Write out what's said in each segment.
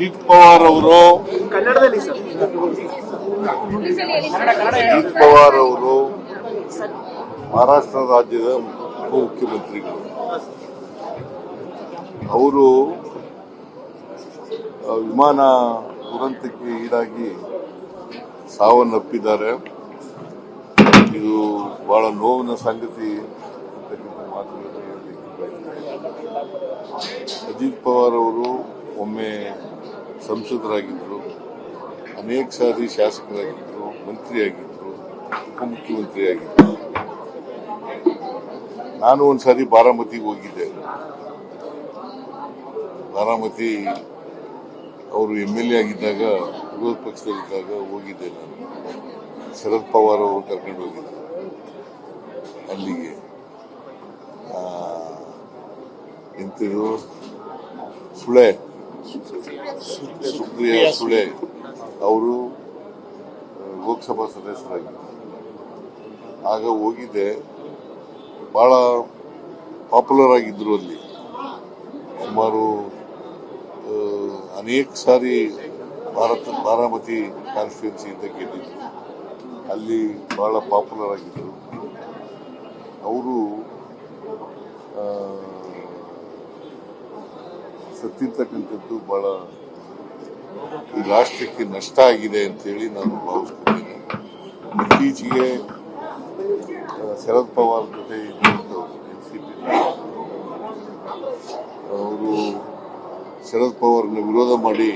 ಅಜಿತ್ ಪವಾರ್ ಅವರು ಕನ್ನಡದಲ್ಲಿ ಸರ್ ಅಜಿತ್ ಪವಾರ್ ಅವರು ಮಹಾರಾಷ್ಟ್ರ ರಾಜ್ಯದ ಉಪಮುಖ್ಯಮಂತ್ರಿಗಳು. ಅವರು ವಿಮಾನ ದುರಂತಕ್ಕೆ ಈಡಾಗಿ ಸಾವನ್ನಪ್ಪಿದ್ದಾರೆ. ಇದು ಬಹಳ ನೋವಿನ ಸಂಗತಿ ಅಂತಕ್ಕಂಥ ಮಾತುಗಳನ್ನು ಹೇಳಲಿಕ್ಕೆ ಬಯಸ್ತಾ. ಅಜಿತ್ ಪವಾರ್ ಅವರು ಒಮ್ಮೆ ಸಂಸದರಾಗಿದ್ದರು, ಅನೇಕ ಸಾರಿ ಶಾಸಕರಾಗಿದ್ದರು, ಮಂತ್ರಿಯಾಗಿದ್ದರು, ಉಪಮುಖ್ಯಮಂತ್ರಿಯಾಗಿದ್ದರು. ನಾನು ಒಂದ್ಸಾರಿ ಬಾರಾಮತಿಗೆ ಹೋಗಿದ್ದೆ. ಬಾರಾಮತಿ ಅವರು MLA ಆಗಿದ್ದಾಗ, ವಿರೋಧ ಪಕ್ಷದಲ್ಲಿದ್ದಾಗ ಹೋಗಿದ್ದೆ. ನಾನು ಶರದ್ ಪವಾರ್ ಅವರು ಕರ್ಕೊಂಡು ಹೋಗಿದ್ದರು ಅಲ್ಲಿಗೆ. ಎಂತಿದ್ರು ಸುಪ್ರಿಯಾ ಸುಳೆ ಅವರು ಲೋಕಸಭಾ ಸದಸ್ಯರಾಗಿದ್ದರು. ಆಗ ಹೋಗಿದ್ದೆ. ಬಹಳ ಪಾಪ್ಯುಲರ್ ಆಗಿದ್ರು ಅಲ್ಲಿ. ಸುಮಾರು ಅನೇಕ ಸಾರಿ ಬಾರಾಮತಿ ಕಾನ್ಸ್ಟಿಟ್ಯೂನ್ಸಿಯಿಂದ ಗೆದ್ದಿದ್ರು. ಅಲ್ಲಿ ಬಹಳ ಪಾಪ್ಯುಲರ್ ಆಗಿದ್ದರು. ಅವರು ಸತ್ತಿರ್ತಕ್ಕಂಥದ್ದು ಬಹಳ ಈ ರಾಷ್ಟ್ರಕ್ಕೆ ನಷ್ಟ ಆಗಿದೆ ಅಂತೇಳಿ ನಾನು ಭಾವಿಸ್ತಿದ್ದೇನೆ. ಇತ್ತೀಚೆಗೆ ಶರದ್ ಪವಾರ್ ಜೊತೆ ಇದ್ದಂಥವ್ರು NCP ಅವರು ಶರದ್ ಪವಾರ್ನ ವಿರೋಧ ಮಾಡಿ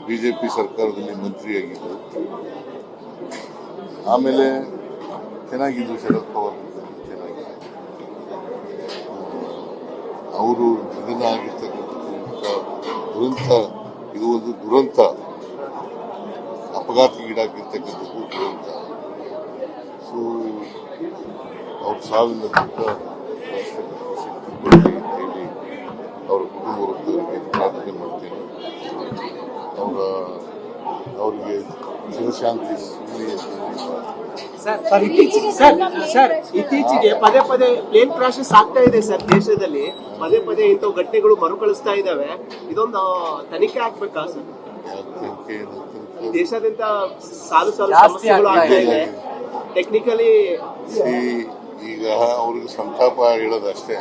ಬಿಜೆಪಿ ಸರ್ಕಾರದಲ್ಲಿ ಮಂತ್ರಿಯಾಗಿದ್ದರು. ಆಮೇಲೆ ಚೆನ್ನಾಗಿದ್ರು ಶರದ್ ಪವಾರ್, ಚೆನ್ನಾಗಿದ್ರು. ಅವರು ನಿಧನ ಆಗಿರ್ತಕ್ಕಂಥ ದುರಂತ, ಇದು ಒಂದು ದುರಂತ, ಅಪಘಾತಕ್ಕೀಡಾಗಿರ್ತಕ್ಕಂಥದ್ದು ದುರಂತ. ಸೊ ಅವ್ರ ಸಾವಿನ ದುಃಖ ಹೇಳಿ ಅವರ ಕುಟುಂಬ ವರ್ಗದವರಿಗೆ ಪ್ರಾರ್ಥನೆ ಮಾಡ್ತೇನೆ. ಅವರಿಗೆ ಚಿರಶಾಂತಿ ಸಿಗಲಿ ಅಂತ ಸರ್, ಇತ್ತೀಚೆಗೆ ಪದೇ ಪದೇ ಪ್ಲೇನ್ ಕ್ರಾಶಸ್ ಆಗ್ತಾ ಇದೆ ಸರ್. ದೇಶದಲ್ಲಿ ಪದೇ ಪದೇ ಇಂಥ ಘಟನೆಗಳು ಮರುಕಳಿಸ್ತಾ ಇದಾವೆ. ಇದೊಂದು ತನಿಖೆ ಆಗ್ಬೇಕಾ ಸರ್? ದೇಶಾದ್ಯಂತ ಸಾಲು ಸಮಸ್ಯೆಗಳು ಆಗ್ತಾ ಇದೆ. ಟೆಕ್ನಿಕಲಿ ಈಗ ಅವ್ರಿಗೆ ಸಂತಾಪ ಹೇಳೋದಷ್ಟೇ.